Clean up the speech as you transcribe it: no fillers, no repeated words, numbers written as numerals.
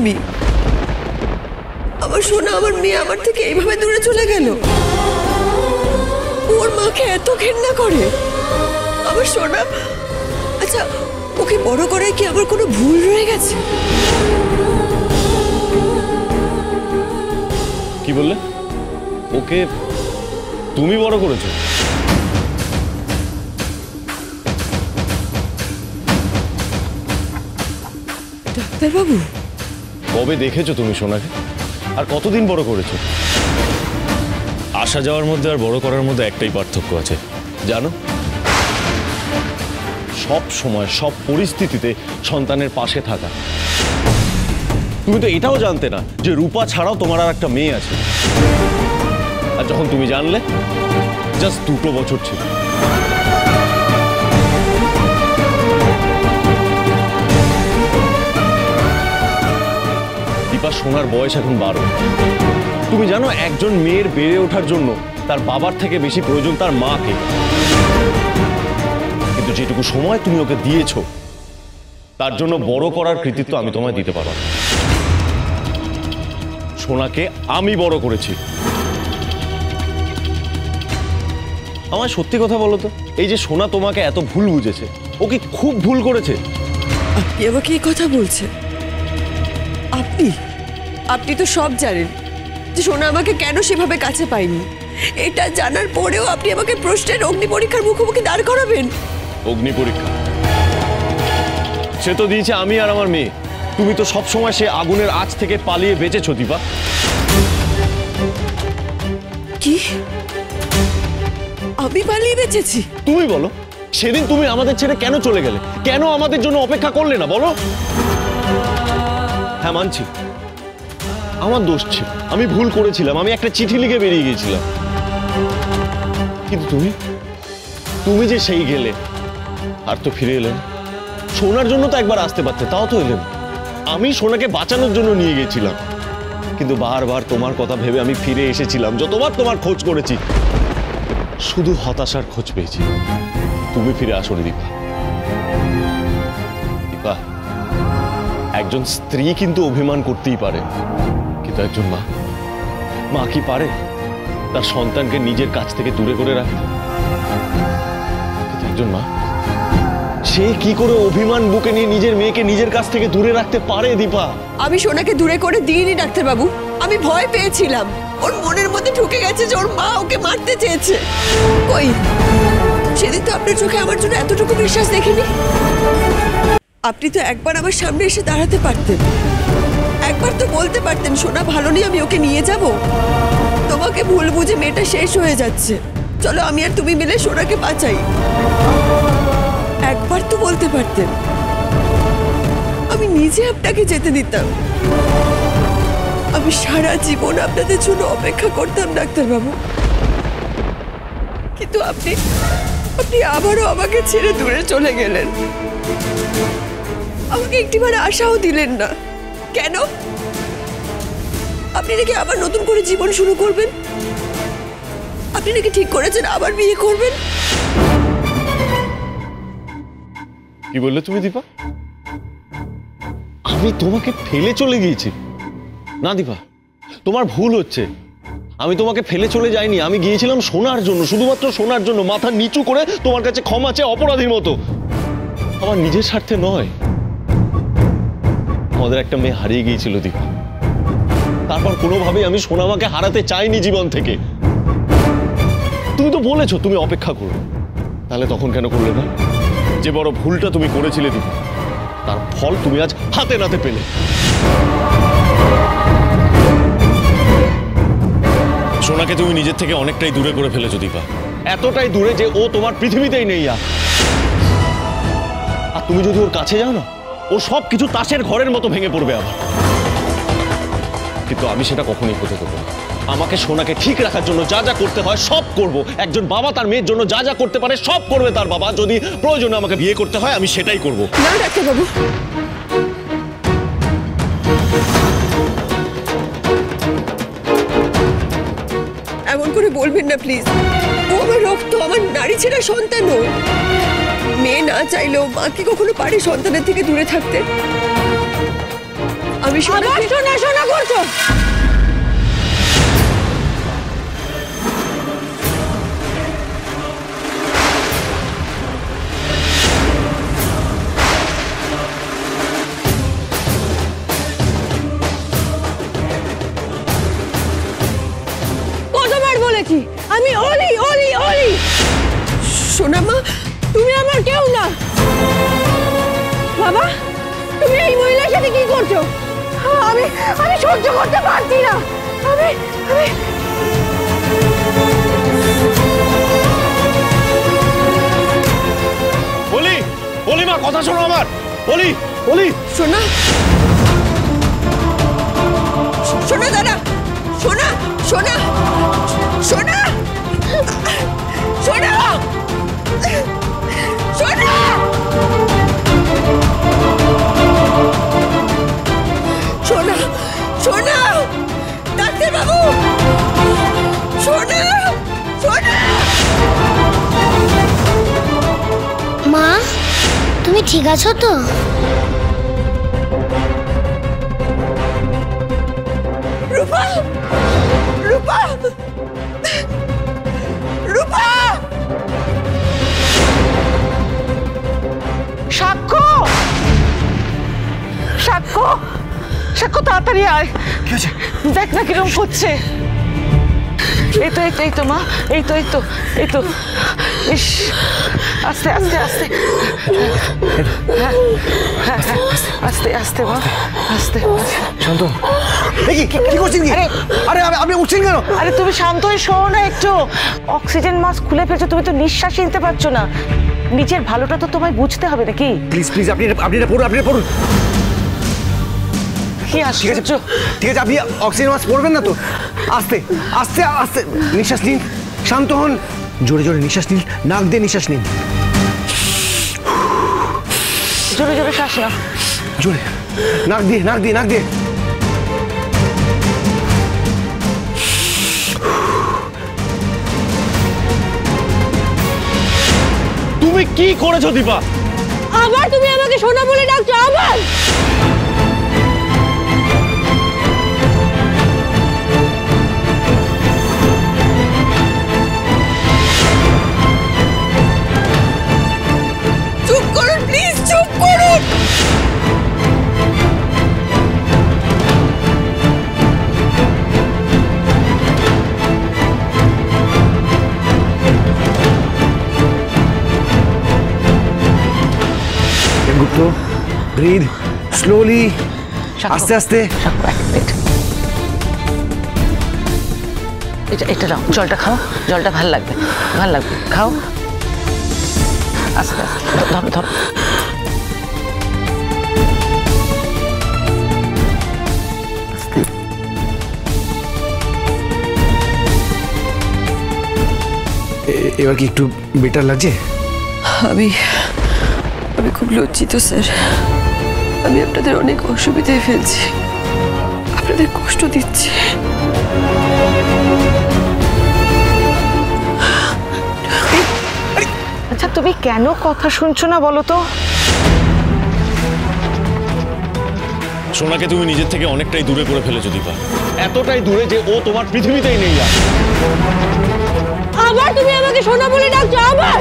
আমি? আমার সোনা, আমার মেয়ে আমার থেকে এইভাবে দূরে চলে গেল। ওর মাকে এত ঘেন্না করে আমার সোনা। আচ্ছা, ওকে বড় করায় কি আমার কোনো ভুল রয়ে গেছে? কি বললে? ওকে তুমি বড় করেছো? ডাক্তারবাবু, কবে দেখেছো তুমি সোনাকে? আর কতদিন বড় করেছো? আসা যাওয়ার মধ্যে আর বড় করার মধ্যে একটাই পার্থক্য আছে, জানো? সব সময় সব পরিস্থিতিতে সন্তানের পাশে থাকা। তুমি তো এটাও জানতে না যে রূপা ছাড়াও তোমার আর একটা মেয়ে আছে। আর যখন তুমি জানলে, জাস্ট 2 বছর ছিল। দীপা, সোনার বয়স এখন 12। তুমি জানো একজন মেয়ের বেড়ে ওঠার জন্য তার বাবার থেকে বেশি প্রয়োজন তার মাকে। কিন্তু যেটুকু সময় তুমি ওকে দিয়েছো তার জন্য বড় করার কৃতিত্ব আমি তোমায় দিতে পারবো না। সোনাকে আমি বড় করেছি। আমায় সত্যি কথা বলো তো, এই যে সোনা তোমাকে এত ভুল বুঝেছে, ও কি খুব ভুল করেছে? আপনি আমাকে এই কথা বলছেন? আপনি তো সব জানেন যে সোনা আমাকে কেন সেভাবে কাছে পায়নি। এটা জানার পরেও আপনি আমাকে প্রশ্নের অগ্নি পরীক্ষার মুখোমুখি দাঁড় করাবেন? অগ্নি পরীক্ষা সে তো দিয়েছে আমি আর আমার মেয়ে। তুমি তো সব সময় সে আগুনের আঁচ থেকে পালিয়ে বেঁচেছো দীপা। কি? আমি পালিয়ে বেঁচেছি? তুমি বলো, সেদিন তুমি আমাদের ছেড়ে কেন চলে গেলে? কেন আমাদের জন্য অপেক্ষা করলে না বলো? হ্যাঁ, মানছি আমার দোষ ছিল, আমি ভুল করেছিলাম, আমি একটা চিঠি লিখে বেরিয়ে গিয়েছিলাম। কিন্তু তুমি যে সেই গেলে, আর তো ফিরে এলেন। সোনার জন্য তো একবার আসতে পারতে, তাও তো এলেন। আমি সোনাকে বাঁচানোর জন্য নিয়ে গেছিলাম, কিন্তু বারবার তোমার কথা ভেবে আমি ফিরে এসেছিলাম। যতবার তোমার খোঁজ করেছি শুধু হতাশার খোঁজ পেয়েছি। তুমি ফিরে আসোনি দীপা। দীপা, একজন স্ত্রী কিন্তু অভিমান করতেই পারে, কিন্তু একজন মা কি পারে তার সন্তানকে নিজের কাছ থেকে দূরে করে রাখতে? কিন্তু একজন মা, সে কি করে অভিমান বুকে নিয়ে নিজের মেয়েকে নিজের কাছ থেকে দূরে রাখতে পারে দীপা? আমি সোনাকে দূরে করে দিইনি ডাক্তারবাবু। আমি ভয় পেয়েছিলাম, ওর মনের মধ্যে ঢুকে গেছে যে ওর মা ওকে মারতে চেয়েছে। কই, সেদিন তো আপনার চোখে আমার জন্য এতটুকু বিশ্বাস দেখিনি। আপনি তো একবার আমার সামনে এসে দাঁড়াতে পারতেন, একবার তো বলতে পারতেন সোনা ভালো নেই, আমি ওকে নিয়ে যাব। তোমাকে ভুল বুঝে মেয়েটা শেষ হয়ে যাচ্ছে, চলো আমি আর তুমি মিলে সোনাকে বাঁচাই। একবার তো বলতে পারতেন, আমি নিজে আপনাকে যেতে দিতাম। আমি সারা জীবন আপনাদের জন্য অপেক্ষা করতাম ডাক্তারবাবু। কিন্তু আপনি আবারও আমাকে ছেড়ে দূরে চলে গেলেন। আমাকে একটিবার আশাও দিলেন না। কেন? আপনি নাকি আবার নতুন করে জীবন শুরু করবেন? আপনি নাকি ঠিক করেছেন আবার বিয়ে করবেন? কি বললে তুমি দীপা? আমি তোমাকে ফেলে চলে গিয়েছি? না দীপা, তোমার ভুল হচ্ছে। আমি তোমাকে ফেলে চলে যাইনি, আমি গিয়েছিলাম সোনার জন্য, শুধুমাত্র সোনার জন্য, মাথা নিচু করে তোমার কাছে ক্ষমা চেয়ে অপরাধীর মতো। আমার নিজের স্বার্থে নয়। আমাদের একটা মেয়ে হারিয়ে গিয়েছিল দীপা, তারপর কোনোভাবেই আমি সোনামাকে হারাতে চাইনি জীবন থেকে। তুমি তো বলেছো তুমি অপেক্ষা করো, তাহলে তখন কেন করলে না? যে বড় ভুলটা তুমি করেছিলে দীপা, তার ফল তুমি আজ হাতে নাতে পেলে। সোনাকে তুমি নিজের থেকে অনেকটাই দূরে করে ফেলেছো দীপা, এতটাই দূরে যে ও তোমার পৃথিবীতেই নেই। আর তুমি যদি ওর কাছে যাও না, ও সব কিছু তাসের ঘরের মতো ভেঙে পড়বে আবার। কিন্তু আমি সেটা কখনোই হতে দেবো না। আমাকে সোনাকে ঠিক রাখার জন্য যা যা করতে হয় সব করব। একজন বাবা তার মেয়ের জন্য যা যা করতে পারে সব করবে তার বাবা। যদি প্রয়োজনে আমাকে বিয়ে করতে হয় আমি সেটাই করব। না ডাক্তারবাবু, এমন করে বলবেন না প্লিজ। ও আমার রক্ত, আমার নারী ছেড়া সন্তান। ও মেয়ে না চাইলেও মা কি কখনো পারে সন্তানের থেকে দূরে থাকতে? আমি আবার শোনা শোনা করছো। কতবার বলেছি আমি অলি অলি অলি। সোনা মা, তুমি আমার কেউ না। বাবা, তুমি এই মহিলার সাথে কি করছো? আমি আমি সহ্য করতে পারছি না। আমি আমি বলি বলি মা, কথা শোনো আমার। বলি বলি। সোনা, সোনা দাঁড়া। সোনা সোনা সোনা সোনা সোনা সোনা সোনা, ডাক্তার বাবু, সোনা সোনা। মা, তুমি ঠিক আছো তো? রূপা, রূপা, রূপা। সাক্ষ্য সাক্ষ্য সাক্ষ্য, তাড়াতাড়ি আয়। দেখ না কিরকম করছে। এই তো এই তো এই তো মা, এই তো এই তো এই তো। ইস, আস্তে আস্তে আস্তে, আস্তে আস্তে মা, আস্তে। শান্ত, দেখি কি করছেন কি? আরে আপনি উঠছেন কেন? আরে তুমি শান্ত হয়ে শোও না একটু। অক্সিজেন মাস্ক খুলে ফেলছো, তুমি তো নিঃশ্বাস নিতে পারছো না। নিজের ভালোটা তো তোমায় বুঝতে হবে নাকি? প্লিজ প্লিজ, আপনি পড়ুন, আপনি পড়ুন। কি ঠিক আছে আশ্চর্য। ঠিক আছে, আপনি অক্সিজেন মাস্ক পড়বেন না তো? আস্তে আস্তে আস্তে নিঃশ্বাস নিন, শান্ত হন, জোরে জোরে নিঃশ্বাস নিন, নাক দিয়ে নিঃশ্বাস নিন, জোরে জোরে শ্বাস নাও। জোরে, নাক দিয়ে নাক দিয়ে নাক দিয়ে। তুমি কি করেছো দীপা? আবার তুমি আমাকে সোনা বলে ডাকছো? আবার চুপ করুন প্লিজ, চুপ করুন। গুপ্ত, ব্রিথ স্লোলি, আস্তে আস্তে। এটা এটা নাও, জলটা খাও, জলটা ভাল লাগবে, ভাল লাগবে, খাও। আস্তে আস্তে ধরো ধরো। এবার কি একটু বেটার লাগছে? আমি আমি খুব লজ্জিত স্যার। আমি আপনাদের অনেক অসুবিধায় ফেলছি, আপনাদের কষ্ট দিচ্ছি। আচ্ছা, তুমি কেন কথা শুনছো না বলো তো? সোনাকে তুমি নিজের থেকে অনেকটাই দূরে করে ফেলেছো দীপা, এতটাই দূরে যে ও তোমার পৃথিবীতেই নেই আর। আবার তুমি আমাকে সোনা বলে ডাকছো? আবার